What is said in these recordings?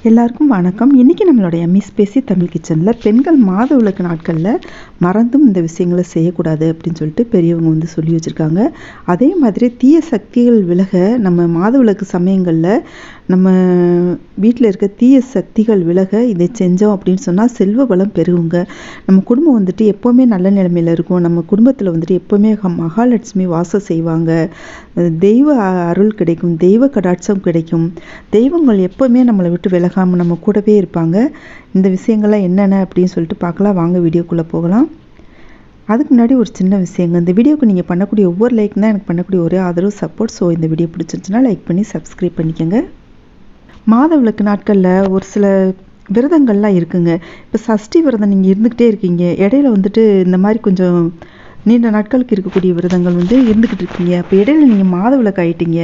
எல்லாருக்கும் வணக்கம். இன்றைக்கி நம்மளுடைய மிஸ் பேசி தமிழ் கிச்சனில் பெண்கள் மாதவிலக்கு நாட்களில் மறந்தும் இந்த விஷயங்களை செய்யக்கூடாது அப்படின்னு சொல்லிட்டு பெரியவங்க வந்து சொல்லி வச்சுருக்காங்க. அதே மாதிரி தீய சக்திகள் விலக நம்ம மாதவிலக்கு சமயங்களில் நம்ம வீட்டில் இருக்க தீய சக்திகள் விலக இதை செஞ்சோம் அப்படின்னு சொன்னால் செல்வ வளம் பெருகுங்க. நம்ம குடும்பம் வந்துட்டு எப்போவுமே நல்ல நிலைமையில் இருக்கும். நம்ம குடும்பத்தில் வந்துட்டு எப்போவுமே மகாலட்சுமி வாசம் செய்வாங்க. தெய்வ அருள் கிடைக்கும், தெய்வ கடாட்சம் கிடைக்கும். தெய்வங்கள் எப்போவுமே நம்மளை விட்டு விலகாமல் நம்ம கூடவே இருப்பாங்க. இந்த விஷயங்கள்லாம் என்னென்ன அப்படின்னு சொல்லிட்டு பார்க்கலாம். வாங்க வீடியோக்குள்ளே போகலாம். அதுக்கு முன்னாடி ஒரு சின்ன விஷயங்க, இந்த வீடியோக்கு நீங்கள் பண்ணக்கூடிய ஒவ்வொரு லைக் தான் எனக்கு பண்ணக்கூடிய ஒரே ஆதரவு சப்போர்ட். ஸோ இந்த வீடியோ பிடிச்சிருச்சுன்னா லைக் பண்ணி சப்ஸ்கிரைப் பண்ணிக்கோங்க. மாதவிலக்கு நாட்களில் ஒரு சில விரதங்கள்லாம் இருக்குங்க. இப்போ சஷ்டி விரதம் நீங்கள் இருந்துக்கிட்டே இருக்கீங்க, இடையில வந்துட்டு இந்த மாதிரி கொஞ்சம் நீண்ட நாட்களுக்கு இருக்கக்கூடிய விரதங்கள் வந்து இருந்துக்கிட்டு இருக்கீங்க. அப்போ இடையில நீங்கள் மாதவிலக்கு ஆகிட்டீங்க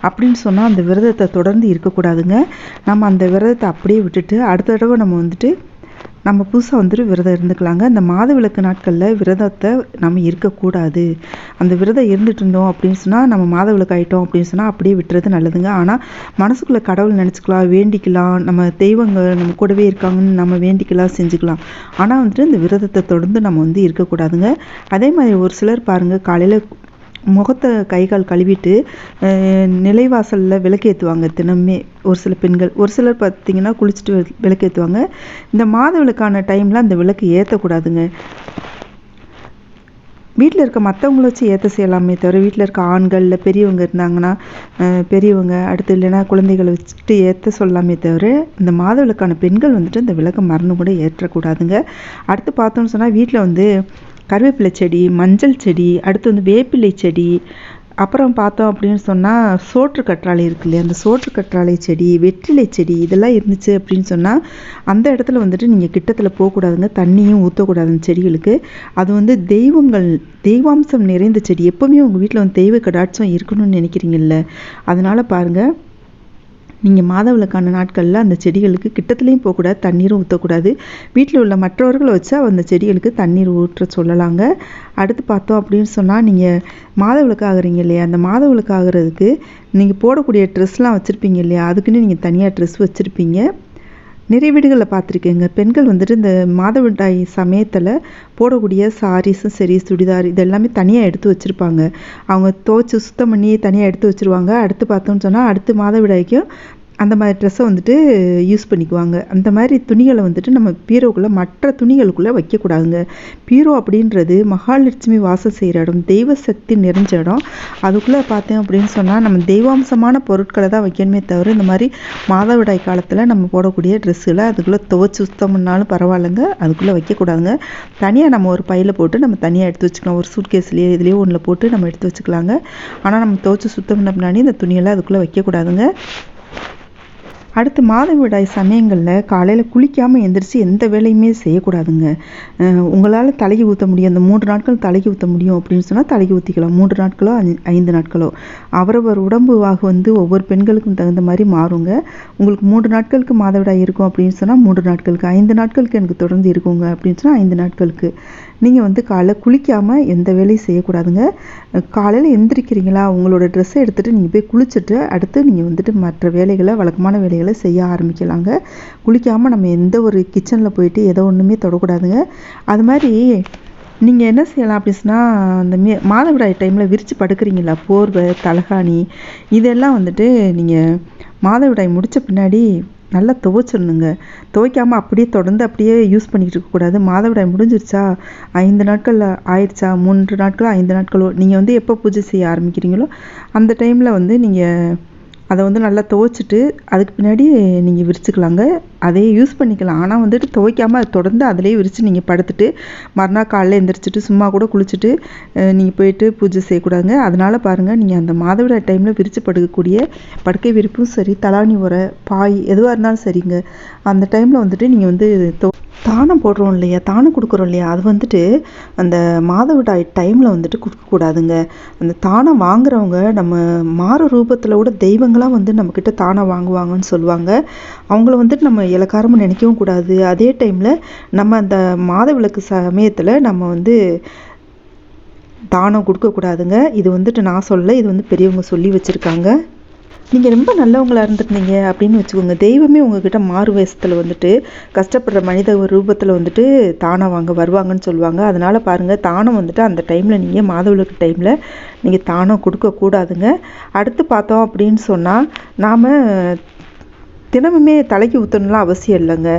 அப்படின்னு சொன்னால் அந்த விரதத்தை தொடர்ந்து இருக்கக்கூடாதுங்க. நம்ம அந்த விரதத்தை அப்படியே விட்டுட்டு அடுத்த தடவை நம்ம வந்துட்டு நம்ம புதுசாக வந்துட்டு விரதம் இருந்துக்கலாங்க. அந்த மாதவிலக்கு நாட்களில் விரதத்தை நம்ம இருக்கக்கூடாது. அந்த விரதம் இருந்துட்டு இருந்தோம் அப்படின்னு சொன்னால் நம்ம மாதவிலக்கு ஆகிட்டோம் அப்படின்னு சொன்னால் அப்படியே விட்டுறது நல்லதுங்க. ஆனால் மனசுக்குள்ளே கடவுள் நினச்சிக்கலாம், வேண்டிக்கலாம், நம்ம தெய்வங்கள் நம்ம கூடவே இருக்காங்கன்னு நம்ம வேண்டிக்கலாம், செஞ்சுக்கலாம். ஆனால் வந்துட்டு இந்த விரதத்தை தொடர்ந்து நம்ம வந்து இருக்கக்கூடாதுங்க. அதே மாதிரி ஒரு சிலர் பாருங்கள், காலையில் முகத்தை கை கால் கழுவிட்டு நிலைவாசலில் விளக்கேற்றுவாங்க தினமே. ஒரு சில பெண்கள், ஒரு சிலர் பார்த்திங்கன்னா குளிச்சுட்டு விளக்கேற்றுவாங்க. இந்த மாதவிலக்கான டைமில் அந்த விளக்கு ஏற்றக்கூடாதுங்க. வீட்டில் இருக்க மற்றவங்கள வச்சு ஏற்ற செய்யலாமே தவிர, வீட்டில் இருக்க ஆண்கள் இல்லை பெரியவங்க இருந்தாங்கன்னா பெரியவங்க, அடுத்து இல்லைன்னா குழந்தைகளை வச்சுட்டு ஏற்ற சொல்லாமே தவிர, இந்த மாதவிலக்கான பெண்கள் வந்துட்டு இந்த விளக்கை மறந்து கூட ஏற்றக்கூடாதுங்க. அடுத்து பார்த்தோன்னு சொன்னால் வீட்டில் வந்து கருவேப்பிலை செடி, மஞ்சள் செடி, அடுத்து வந்து வேப்பிலை செடி, அப்புறம் பார்த்தோம் அப்படின்னு சொன்னால் சோற்று கற்றாழை இருக்கு இல்லையா, அந்த சோற்று கற்றாழை செடி, வெற்றிலை செடி, இதெல்லாம் இருந்துச்சு அப்படின்னு சொன்னால் அந்த இடத்துல வந்துட்டு நீங்கள் கிட்டத்தில் போகக்கூடாதுங்க. தண்ணியும் ஊற்றக்கூடாதுங்க செடிகளுக்கு. அது வந்து தெய்வாம்சம் நிறைந்த செடி. எப்போவுமே உங்கள் வீட்டில் வந்து தெய்வ கடாட்சம் இருக்கணும்னு நினைக்கிறீங்கல்ல, அதனால் பாருங்கள், நீங்கள் மாதவிலக்கான நாட்களில் அந்த செடிகளுக்கு கிட்டத்துலேயும் போகக்கூடாது, தண்ணீரும் ஊற்றக்கூடாது. வீட்டில் உள்ள மற்றவர்களை வச்சு அந்த செடிகளுக்கு தண்ணீர் ஊற்ற சொல்லலாங்க. அடுத்து பார்த்தோம் அப்படின்னு சொன்னால், நீங்கள் மாதவிலக்கு ஆகுறீங்க இல்லையா, அந்த மாதவிலக்கு ஆகுறதுக்கு நீங்கள் போடக்கூடிய ட்ரெஸ்லாம் வச்சுருப்பீங்க இல்லையா, அதுக்குன்னு நீங்கள் தனியாக ட்ரெஸ் வச்சுருப்பீங்க. நிறைய வீடுகளில் பார்த்துருக்கேங்க, பெண்கள் வந்துட்டு இந்த மாதவிடாய் சமயத்தில் போடக்கூடிய சாரீஸும் சரி, சுடிதார், இது எல்லாமே தனியாக எடுத்து வச்சுருப்பாங்க. அவங்க துவைச்சி சுத்தம் பண்ணி தனியாக எடுத்து வச்சுருவாங்க. அடுத்து பார்த்தோன்னு சொன்னால் அடுத்து மாதவிடாய்க்கும் அந்த மாதிரி ட்ரெஸ்ஸை வந்துட்டு யூஸ் பண்ணிக்குவாங்க. அந்த மாதிரி துணிகளை வந்துட்டு நம்ம பீரோக்குள்ளே மற்ற துணிகளுக்குள்ளே வைக்கக்கூடாதுங்க. பீரோ அப்படின்றது மகாலட்சுமி வாசம் செய்கிற இடம், தெய்வ சக்தி நிறைஞ்ச இடம். அதுக்குள்ளே பார்த்தோம் அப்படின்னு சொன்னால் நம்ம தெய்வாம்சமான பொருட்களை தான் வைக்கணுமே தவிர, இந்த மாதிரி மாதவிடாய் காலத்தில் நம்ம போடக்கூடிய ட்ரெஸ்ஸுகளை அதுக்குள்ளே துவைச்சி சுத்தம் பண்ணாலும் பரவாயில்லைங்க, அதுக்குள்ளே வைக்கக்கூடாதுங்க. தனியாக நம்ம ஒரு பையில் போட்டு நம்ம தனியாக எடுத்து வச்சுக்கலாம். ஒரு சூட்கேஸ்லேயே இதுலேயோ ஒன்றில் போட்டு நம்ம எடுத்து வச்சுக்கலாங்க. ஆனால் நம்ம துவைச்சி சுத்தம் பண்ண பின்னாடி இந்த துணியெல்லாம் அதுக்குள்ளே வைக்கக்கூடாதுங்க. அடுத்து மாதவிடாய் சமயங்களில் காலையில் குளிக்காமல் எந்திரிச்சு எந்த வேலையுமே செய்யக்கூடாதுங்க. உங்களால் தலைக்கு ஊற்ற முடியும், அந்த 3 நாட்கள் தலைக்கு ஊற்ற முடியும் அப்படின்னு சொன்னால் தலைக்கு ஊற்றிக்கலாம். 3 நாட்களோ 5 நாட்களோ அவரவர் உடம்புவாக வந்து ஒவ்வொரு பெண்களுக்கும் தகுந்த மாதிரி மாறுங்க. உங்களுக்கு 3 நாட்களுக்கு மாதவிடாய் இருக்கும் அப்படின்னு சொன்னால் 3 நாட்களுக்கு, 5 நாட்களுக்கு எனக்கு தொடர்ந்து இருக்குங்க அப்படின்னு சொன்னால் 5 நாட்களுக்கு நீங்கள் வந்து காலைல குளிக்காமல் எந்த வேலையும் செய்யக்கூடாதுங்க. காலையில் எந்திரிக்கிறீங்களா, உங்களோட ட்ரெஸ்ஸை எடுத்துகிட்டு நீங்கள் போய் குளிச்சுட்டு அடுத்து நீங்கள் வந்துட்டு மற்ற வேலைகளை, வழக்கமான வேலைகளை செய்ய ஆரம்பிக்கலாங்க. குளிக்காமல் நம்ம எந்த ஒரு கிச்சனில் போயிட்டு எதோ ஒன்றுமே தொடக்கூடாதுங்க. அது மாதிரி நீங்கள் என்ன செய்யலாம் அப்படின்னு சொன்னால், அந்த மாதவிடாய் டைமில் விரித்து படுக்கிறீங்களா, போர்வை, தலகாணி, இதெல்லாம் வந்துட்டு நீங்கள் மாதவிடாய் முடித்த பின்னாடி நல்லா துவைச்சிடணுங்க. துவைக்காமல் அப்படியே தொடர்ந்து அப்படியே யூஸ் பண்ணிக்கிட்டு இருக்கக்கூடாது. மாதவிடாய் முடிஞ்சிருச்சா, 5 நாட்கள் ஆயிடுச்சா, 3 நாட்களோ 5 நாட்களோ நீங்கள் வந்து எப்போ பூஜை செய்ய ஆரம்பிக்கிறீங்களோ அந்த டைமில் வந்து நீங்கள் அதை வந்து நல்லா துவைச்சிட்டு அதுக்கு பின்னாடி நீங்கள் விரிச்சுக்கலாங்க. அதையே யூஸ் பண்ணிக்கலாம். ஆனால் வந்துட்டு துவைக்காமல் அதை தொடர்ந்து அதிலே விரித்து நீங்கள் படுத்துட்டு மறுநாள் காலையில் எழுந்திரிச்சிட்டு சும்மா கூட குளிச்சுட்டு நீங்கள் போயிட்டு பூஜை செய்யக்கூடாதுங்க. அதனால் பாருங்கள், நீங்கள் அந்த மாதவிடாய் டைமில் விரித்து படுக்கக்கூடிய படுக்கை விரிப்பும் சரி, தலாணி உரை, பாய் எதுவாக இருந்தாலும் சரிங்க, அந்த டைமில் வந்துட்டு நீங்கள் வந்து தானம் போடுறோம் இல்லையா, தானம் கொடுக்குறோம் இல்லையா, அது வந்துட்டு அந்த மாதவிடாய் டைமில் வந்துட்டு கொடுக்கக்கூடாதுங்க. அந்த தானம் வாங்குறவங்க நம்ம மாறு ரூபத்தில் கூட தெய்வங்களாக வந்து நம்மக்கிட்ட தானம் வாங்குவாங்கன்னு சொல்லுவாங்க. அவங்கள வந்துட்டு நம்ம இலக்காரமாக நினைக்கவும் கூடாது. அதே டைமில் நம்ம அந்த மாதவிலக்கு சமயத்தில் நம்ம வந்து தானம் கொடுக்கக்கூடாதுங்க. இது வந்துட்டு நான் சொல்ல, இது வந்து பெரியவங்க சொல்லி வச்சுருக்காங்க. நீங்கள் ரொம்ப நல்லவங்களா இருந்திருந்தீங்க அப்படின்னு வச்சுக்கோங்க, தெய்வமே உங்ககிட்ட மாறு வேஷத்தில் வந்துட்டு கஷ்டப்படுற மனித ஒரு ரூபத்தில் வந்துட்டு தானம் வாங்க வருவாங்கன்னு சொல்லுவாங்க. அதனால் பாருங்கள், தானம் வந்துட்டு அந்த டைமில் நீங்கள் மாதவிலக்கு டைமில் நீங்கள் தானம் கொடுக்கக்கூடாதுங்க. அடுத்து பார்த்தோம் அப்படின்னு சொன்னால், நாம் தினமுமே தலைக்கு ஊற்றணும்லாம் அவசியம் இல்லைங்க.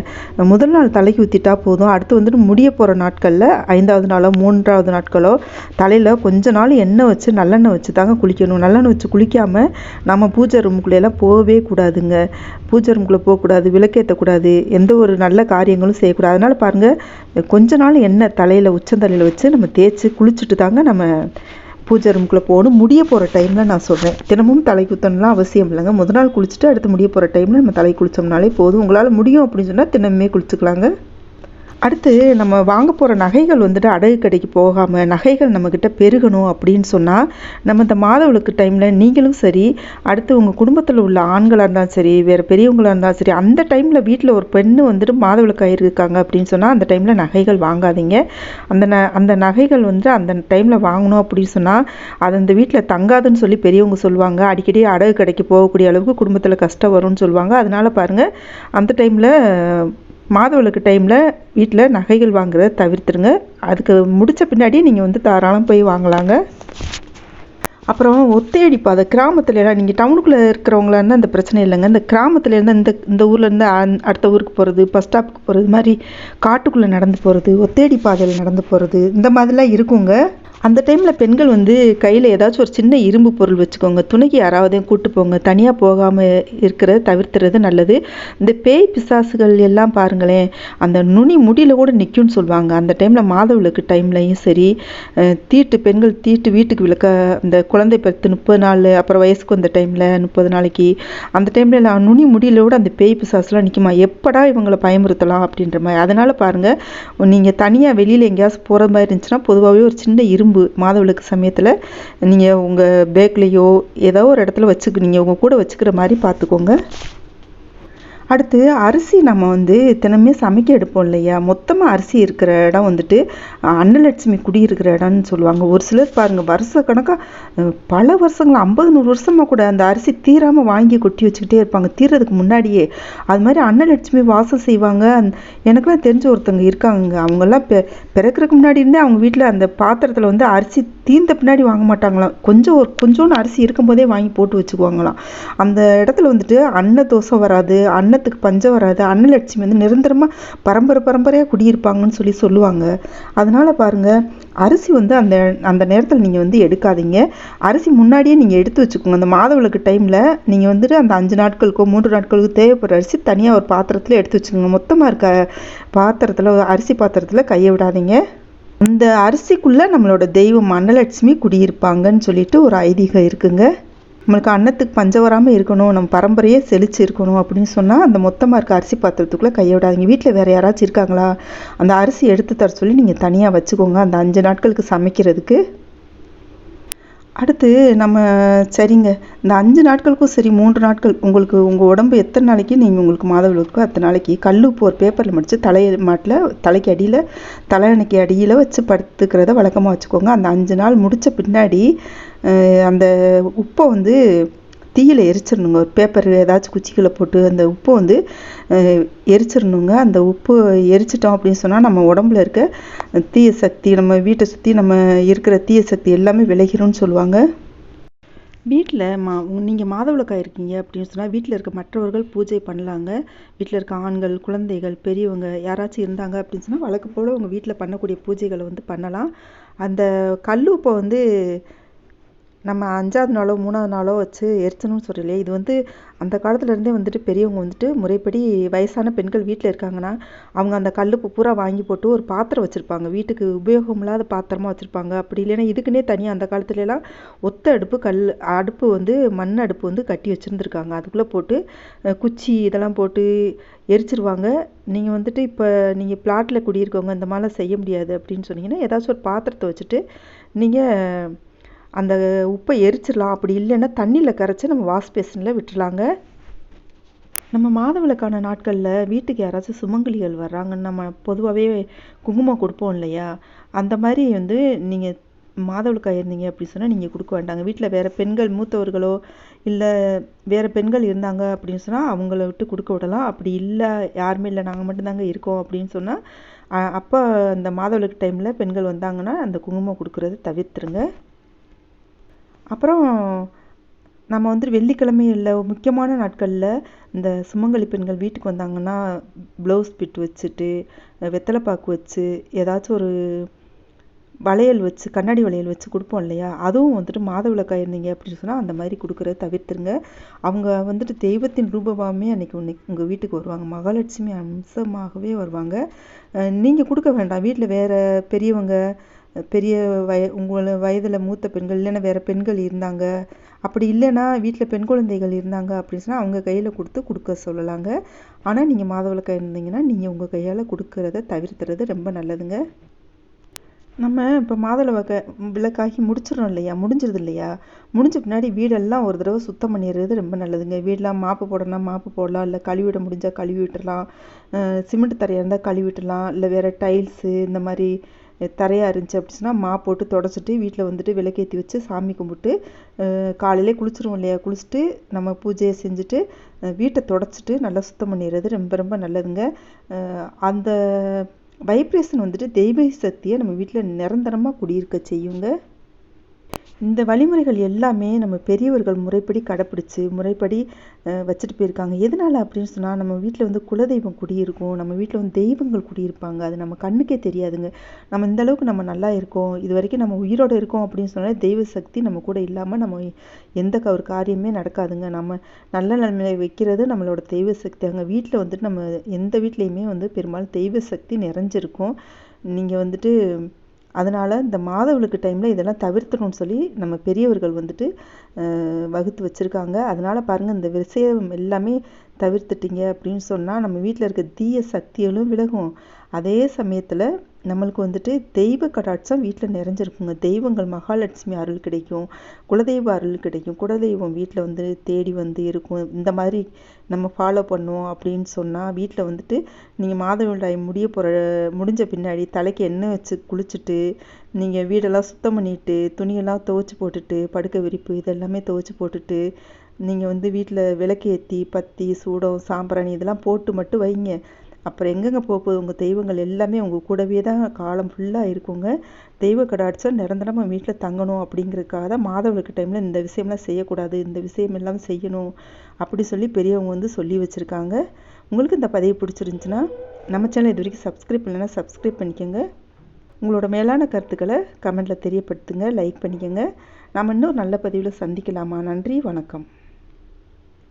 முதல் நாள் தலைக்கு ஊற்றிட்டா போதும். அடுத்து வந்துட்டு முடிய போகிற நாட்களில் 5வது நாளோ 3வது நாட்களோ தலையில் கொஞ்ச நாள் எண்ணெய் வச்சு நல்லெண்ணெய் வச்சு தாங்க குளிக்கணும். நல்லெண்ணெய் வச்சு குளிக்காமல் நம்ம பூஜை ரூமுக்குள்ளெல்லாம் போகவே கூடாதுங்க. பூஜை ரூமுக்குள்ளே போகக்கூடாது, விளக்கேற்றக்கூடாது, எந்த ஒரு நல்ல காரியங்களும் செய்யக்கூடாது. அதனால் பாருங்கள், கொஞ்ச நாள் எண்ணெய் தலையில் உச்சந்தலையில் வச்சு நம்ம தேய்ச்சி குளிச்சுட்டு தாங்க நம்ம பூஜை ரூமுக்குள்ளே போகணும். முடிய போகிற டைமில் நான் சொல்கிறேன், தினமும் தலை குத்தணும்லாம் அவசியம் இல்லைங்க. முதல் நாள் குளிச்சுட்டு அடுத்து முடிய போகிற டைமில் நம்ம தலை குளித்தோம்னாலே போதும். உங்களால் முடியும் அப்படின்னு சொன்னால் தினமுமே குளிச்சுக்கலாங்க. அடுத்து நம்ம வாங்க போகிற நகைகள் வந்துட்டு அடகு கடைக்கு போகாமல் நகைகள் நம்மக்கிட்ட பெருகணும் அப்படின்னு சொன்னால், நம்ம இந்த மாதவிலக்கு டைமில் நீங்களும் சரி, அடுத்து உங்கள் குடும்பத்தில் உள்ள ஆண்களாக இருந்தாலும் சரி, வேறு பெரியவங்களாக இருந்தாலும் சரி, அந்த டைமில் வீட்டில் ஒரு பெண்ணு வந்துட்டு மாதவிலக்கு ஆகிருக்காங்க அப்படின்னு சொன்னால் அந்த டைமில் நகைகள் வாங்காதீங்க. அந்த நகைகள் வந்து அந்த டைமில் வாங்கணும் அப்படின்னு சொன்னால் அது அந்த வீட்டில் தங்காதுன்னு சொல்லி பெரியவங்க சொல்லுவாங்க. அடிக்கடி அடகு கடைக்கு போகக்கூடிய அளவுக்கு குடும்பத்தில் கஷ்டம் வரும்னு சொல்லுவாங்க. அதனால் பாருங்கள், அந்த டைமில் மாதவிலக்கு டைமில் வீட்டில் நகைகள் வாங்குறத தவிர்த்துருங்க. அதுக்கு முடித்த பின்னாடி நீங்கள் வந்து தாராளம் போய் வாங்கலாங்க. அப்புறம் ஒத்தையடி பாதை கிராமத்துலலாம், நீங்கள் டவுனுக்குள்ளே இருக்கிறவங்களா இருந்தால் அந்த பிரச்சனை இல்லைங்க. இந்த கிராமத்துலேருந்து இந்த ஊர்லேருந்து அடுத்த ஊருக்கு போகிறது, பஸ் ஸ்டாப்புக்கு போகிறது, மாதிரி காட்டுக்குள்ளே நடந்து போகிறது, ஒத்தையடி பாதையில் நடந்து போகிறது, இந்த மாதிரிலாம் இருக்குங்க. அந்த டைமில் பெண்கள் வந்து கையில் ஏதாச்சும் ஒரு சின்ன இரும்பு பொருள் வச்சுக்கோங்க. துணைக்கு யாராவதையும் கூட்டு போங்க. தனியாக போகாமல் இருக்கிறத தவிர்த்துறது நல்லது. இந்த பேய் பிசாசுகள் எல்லாம் பாருங்களேன், அந்த நுனி முடியில் கூட நிற்கும்னு சொல்லுவாங்க. அந்த டைமில் மாதவிலக்கு டைம்லையும் சரி, பெண்கள் தீட்டு வீட்டுக்கு விளக்க, இந்த குழந்தை பெற்று 30 நாள், அப்புறம் வயசுக்கு வந்த டைமில் 30 நாளைக்கு, அந்த டைமில் எல்லாம் நுனி முடியில் கூட அந்த பேய் பிசாசுலாம் நிற்குமா, எப்படா இவங்களை பயமுறுத்தலாம் அப்படின்ற மாதிரி. அதனால் பாருங்கள், நீங்கள் தனியாக வெளியில் எங்கேயாவது போகிற மாதிரி இருந்துச்சுன்னா பொதுவாகவே ஒரு சின்ன இரும்பு மாதவிலக்கு சமயத்தில் நீங்கள் உங்கள் பேக்லேயோ ஏதோ ஒரு இடத்துல நீங்கள் உங்கள் கூட வச்சுக்கிற மாதிரி பார்த்துக்கோங்க. அடுத்து அரிசி நம்ம வந்து தினமே சமைக்க எடுப்போம் இல்லையா, மொத்தமாக அரிசி இருக்கிற இடம் வந்துட்டு அன்னலட்சுமி குடியிருக்கிற இடம்னு சொல்லுவாங்க. ஒரு சிலர் பாருங்கள், வருஷ கணக்காக பல வருஷங்கள் 50-100 வருஷமாக கூட அந்த அரிசி தீராமல் வாங்கி கொட்டி வச்சுக்கிட்டே இருப்பாங்க, தீர்றதுக்கு முன்னாடியே. அது மாதிரி அன்னலட்சுமி வாசம் செய்வாங்க. எனக்குலாம் தெரிஞ்ச ஒருத்தவங்க இருக்காங்க. அவங்கெல்லாம் பிறக்கிறதுக்கு முன்னாடி இருந்தே அவங்க வீட்டில் அந்த பாத்திரத்தில் வந்து அரிசி தீர்ந்த பின்னாடி வாங்க மாட்டாங்களாம். கொஞ்சோன்னு அரிசி இருக்கும்போதே வாங்கி போட்டு வச்சுக்குவாங்களாம். அந்த இடத்துல வந்துட்டு அன்ன தோசை வராது, அன்னத்துக்கு பஞ்சம் வராது, அன்னலட்சுமி வந்து நிரந்தரமாக பரம்பரையாக குடியிருப்பாங்கன்னு சொல்லுவாங்க. அதனால பாருங்கள், அரிசி வந்து அந்த நேரத்தில் நீங்கள் வந்து எடுக்காதீங்க. அரிசி முன்னாடியே நீங்கள் எடுத்து வச்சுக்கோங்க. அந்த மாதவிலக்கு டைமில் நீங்கள் வந்துட்டு அந்த 5 நாட்களுக்கோ 3 நாட்களுக்கோ தேவைப்படுற அரிசி தனியாக ஒரு பாத்திரத்தில் எடுத்து வச்சுக்கோங்க. மொத்தமாக இருக்க பாத்திரத்தில், அரிசி பாத்திரத்தில் கையை விடாதீங்க. அந்த அரிசிக்குள்ளே நம்மளோட தெய்வம் அன்னலட்சுமி குடியிருப்பாங்கன்னு சொல்லிட்டு ஒரு ஐதீகம் இருக்குங்க. நம்மளுக்கு அன்னத்துக்கு பஞ்சம் வராமல் இருக்கணும், நம்ம பரம்பரையே செழிச்சு இருக்கணும் அப்படின்னு சொன்னால் அந்த மொத்தமாக இருக்க அரிசி பாத்திரத்துக்குள்ளே கையை விடாதீங்க. வீட்டில் வேறு யாராச்சும் இருக்காங்களா, அந்த அரிசி எடுத்து தர சொல்லி நீங்கள் தனியாக வச்சுக்கோங்க அந்த 5 நாட்களுக்கு சமைக்கிறதுக்கு. அடுத்து நம்ம சரிங்க, இந்த 5 நாட்களுக்கும் சரி 3 நாட்கள் உங்கள் உடம்பு எத்தனை நாளைக்கு நீங்கள் உங்களுக்கு மாதவிலக்கோ அத்தனை நாளைக்கு உப்பு ஒரு பேப்பரில் மடித்து தலைக்கு அடியில் தலையணைக்கு அடியில் வச்சு படுத்துக்கிறத வழக்கமாக வச்சுக்கோங்க. அந்த 5 நாள் முடித்த பின்னாடி அந்த உப்பை வந்து தீயில் எரிச்சிடணுங்க. ஒரு பேப்பர் ஏதாச்சும் குச்சிகளை போட்டு அந்த உப்பை வந்து எரிச்சிடணுங்க. அந்த உப்பு எரிச்சிட்டோம் அப்படின்னு சொன்னால் நம்ம உடம்புல இருக்க தீய சக்தி, நம்ம வீட்டை சுற்றி நம்ம இருக்கிற தீய சக்தி எல்லாமே விலகிரும்னு சொல்லுவாங்க. வீட்டில் நீங்கள் மாதவிலக்காக இருக்கீங்க அப்படின்னு சொன்னால் வீட்டில் இருக்க மற்றவர்கள் பூஜை பண்ணலாங்க. வீட்டில் இருக்க ஆண்கள், குழந்தைகள், பெரியவங்க யாராச்சும் இருந்தாங்க அப்படின்னு சொன்னால் வழக்கு போல் உங்கள் வீட்டில் பண்ணக்கூடிய பூஜைகளை வந்து பண்ணலாம். அந்த உப்பை வந்து நம்ம 5வது நாளோ 3வது நாளோ வச்சு எரிச்சணும்னு சொல்லலையே, இது வந்து அந்த காலத்துலேருந்தே வந்துட்டு பெரியவங்க வந்துட்டு முறைப்படி வயசான பெண்கள் வீட்டில் இருக்காங்கன்னா அவங்க அந்த உப்பு பூரா வாங்கி போட்டு ஒரு பாத்திரம் வச்சுருப்பாங்க, வீட்டுக்கு உபயோகம் இல்லாத பாத்திரமாக வச்சுருப்பாங்க. அப்படி இல்லைன்னா இதுக்குன்னே தனியாக அந்த காலத்துலலாம் ஒத்த அடுப்பு வந்து மண் அடுப்பு வந்து கட்டி வச்சுருந்துருக்காங்க. அதுக்குள்ளே போட்டு குச்சி இதெல்லாம் போட்டு எரிச்சிருவாங்க. நீங்கள் வந்துட்டு இப்போ நீங்கள் பிளாட்டில் குடியிருக்கவங்க இந்த மாதிரிலாம் செய்ய முடியாது அப்படின்னு சொன்னீங்கன்னா ஏதாச்சும் ஒரு பாத்திரத்தை வச்சுட்டு நீங்கள் அந்த உப்பை எரிச்சிடலாம். அப்படி இல்லைன்னா தண்ணியில் கரைச்சி நம்ம வாஷ் பேசினில் விட்டுலாங்க. நம்ம மாதவிலக்கான நாட்களில் வீட்டுக்கு யாராச்சும் சுமங்கலிகள் வர்றாங்கன்னு நம்ம பொதுவாகவே குங்குமம் கொடுப்போம் இல்லையா, அந்த மாதிரி வந்து நீங்கள் மாதவிலக்காக இருந்தீங்க அப்படின்னு சொன்னால் நீங்கள் கொடுக்க வேண்டாங்க. வீட்டில் வேறு பெண்கள் மூத்தவர்களோ இல்லை வேறு பெண்கள் இருந்தாங்க அப்படின்னு சொன்னால் அவங்கள விட்டு கொடுக்க விடலாம். அப்படி இல்லை யாருமே இல்லை நாங்கள் மட்டும்தாங்க இருக்கோம் அப்படின்னு சொன்னால் அப்போ அந்த மாதவிலக்கு டைமில் பெண்கள் வந்தாங்கன்னா அந்த குங்குமம் கொடுக்குறத தவிர்த்துருங்க. அப்புறம் நம்ம வந்துட்டு வெள்ளிக்கிழமை இல்லை முக்கியமான நாட்களில் இந்த சுமங்கலி பெண்கள் வீட்டுக்கு வந்தாங்கன்னா ப்ளவுஸ் பிட் வச்சுட்டு வெத்தலைப்பாக்கு வச்சு ஏதாச்சும் ஒரு வளையல் வச்சு கண்ணாடி வளையல் வச்சு கொடுப்போம் இல்லையா, அதுவும் வந்துட்டு மாதவிலக்காக இருந்தீங்க அப்படின்னு சொன்னால் அந்த மாதிரி கொடுக்குறத தவிர்த்துருங்க. அவங்க வந்துட்டு தெய்வத்தின் ரூபமாகவே அன்றைக்கி உங்கள் வீட்டுக்கு வருவாங்க, மகாலட்சுமி அம்சமாகவே வருவாங்க. நீங்கள் கொடுக்க வேண்டாம். வீட்டில் வேறு பெரியவங்க பெரிய உங்களை வயதில் மூத்த பெண்கள் இல்லைன்னா வேறு பெண்கள் இருந்தாங்க, அப்படி இல்லைன்னா வீட்டில் பெண் குழந்தைகள் இருந்தாங்க அப்படின்னு சொன்னால் அவங்க கையில் கொடுக்க சொல்லலாங்க. ஆனால் நீங்கள் மாதவிலக்காக இருந்தீங்கன்னா நீங்கள் உங்கள் கையால் கொடுக்கறத தவிர்த்துறது ரொம்ப நல்லதுங்க. நம்ம இப்போ விளக்காகி முடிச்சிடறோம் இல்லையா, முடிஞ்சிருது இல்லையா, முடிஞ்ச பின்னாடி வீடெல்லாம் ஒரு தடவை சுத்தம் பண்ணிடுறது ரொம்ப நல்லதுங்க. வீடெலாம் மாப்பு போடணும் மாப்பு போடலாம், இல்லை கழுவிட முடிஞ்சால் கழுவி விட்டுடலாம், சிமெண்ட் தரையாக இருந்தால் கழுவி விட்டுடலாம், இல்லை வேறு டைல்ஸு இந்த மாதிரி தரையாக இருந்துச்சு அப்படி சொன்னால் மாப் போட்டு தொடச்சிட்டு வீட்டில் வந்துட்டு விளக்கேற்றி வச்சு சாமி கும்பிட்டு காலையிலே குளிச்சிருவோம் இல்லையா, குளிச்சுட்டு நம்ம பூஜையை செஞ்சுட்டு வீட்டை தொடச்சிட்டு நல்லா சுத்தம் பண்ணிடுறது ரொம்ப ரொம்ப நல்லதுங்க. அந்த வைப்ரேஷன் வந்துட்டு தெய்வ சக்தியை நம்ம வீட்டில் நிரந்தரமாக குடியிருக்க செய்யுங்க. இந்த வழிமுறைகள் எல்லாமே நம்ம பெரியவர்கள் முறைப்படி கடைப்பிடிச்சு முறைப்படி வச்சுட்டு போயிருக்காங்க. எதனால் அப்படின்னு சொன்னால் நம்ம வீட்டில் வந்து குலதெய்வம் குடியிருக்கும், நம்ம வீட்டில் வந்து தெய்வங்கள் குடியிருப்பாங்க, அது நம்ம கண்ணுக்கே தெரியாதுங்க. நம்ம இந்த அளவுக்கு நம்ம நல்லா இருக்கோம், இது வரைக்கும் நம்ம உயிரோடு இருக்கோம் அப்படின்னு சொன்னாலே தெய்வ சக்தி நம்ம கூட இல்லாமல் நம்ம எந்த ஒரு காரியமே நடக்காதுங்க. நம்ம நல்ல நிலைமையை வைக்கிறது நம்மளோட தெய்வ சக்தி. அங்கே வீட்டில் வந்துட்டு நம்ம எந்த வீட்லேயுமே வந்து பெரும்பாலும் தெய்வ சக்தி நிறைஞ்சிருக்கும். நீங்கள் வந்துட்டு அதனால் இந்த மாதவிலக்கு டைமில் இதெல்லாம் தவிர்த்தணும்னு சொல்லி நம்ம பெரியவர்கள் வந்துட்டு வகுத்து வச்சுருக்காங்க. அதனால் பாருங்கள், இந்த விஷயம் எல்லாமே தவிர்த்துட்டிங்க அப்படின்னு சொன்னால் நம்ம வீட்டில் இருக்க தீய சக்திகளும் விலகும். அதே சமயத்தில் நம்மளுக்கு வந்துட்டு தெய்வ கடாட்சம் வீட்டில் நிறைஞ்சிருக்குங்க. தெய்வங்கள் மகாலட்சுமி அருள் கிடைக்கும், குலதெய்வ அருள் கிடைக்கும், குலதெய்வம் வீட்டில் வந்து தேடி வந்து இருக்கும். இந்த மாதிரி நம்ம ஃபாலோ பண்ணுவோம் அப்படின்னு சொன்னால் வீட்டில் வந்துட்டு நீங்கள் மாதவிடாய் முடிஞ்ச பின்னாடி தலைக்கு எண்ணெய் வச்சு குளிச்சுட்டு நீங்கள் வீடெல்லாம் சுத்தம் பண்ணிவிட்டு துணியெல்லாம் துவைச்சி போட்டுட்டு படுக்கை விரிப்பு இதெல்லாமே துவைச்சி போட்டுட்டு நீங்கள் வந்து வீட்டில் விளக்கேற்றி பத்தி சூடம் சாம்பிராணி இதெல்லாம் போட்டு மட்டும் வைங்க. அப்புறம் எங்கெங்கே போகுது உங்கள் தெய்வங்கள் எல்லாமே உங்கள் கூடவே தான் காலம் ஃபுல்லாக இருக்குங்க. தெய்வ கடாட்சம் நிரந்தரமாக வீட்டில் தங்கணும் அப்படிங்கிறதுக்காக தான் மாதவிலக்கு டைமில் இந்த விஷயம்லாம் செய்யக்கூடாது, இந்த விஷயம் எல்லாம் செய்யணும் அப்படி சொல்லி பெரியவங்க வந்து சொல்லி வச்சுருக்காங்க. உங்களுக்கு இந்த பதிவு பிடிச்சிருந்துச்சுன்னா நம்ம சேனல் இது வரைக்கும் சப்ஸ்கிரைப் பண்ணலைன்னா சப்ஸ்கிரைப் பண்ணிக்கோங்க. உங்களோட மேலான கருத்துக்களை கமெண்ட்டில் தெரியப்படுத்துங்க, லைக் பண்ணிக்கோங்க. நாம் இன்னும் நல்ல பதிவில் சந்திக்கலாமா? நன்றி, வணக்கம்.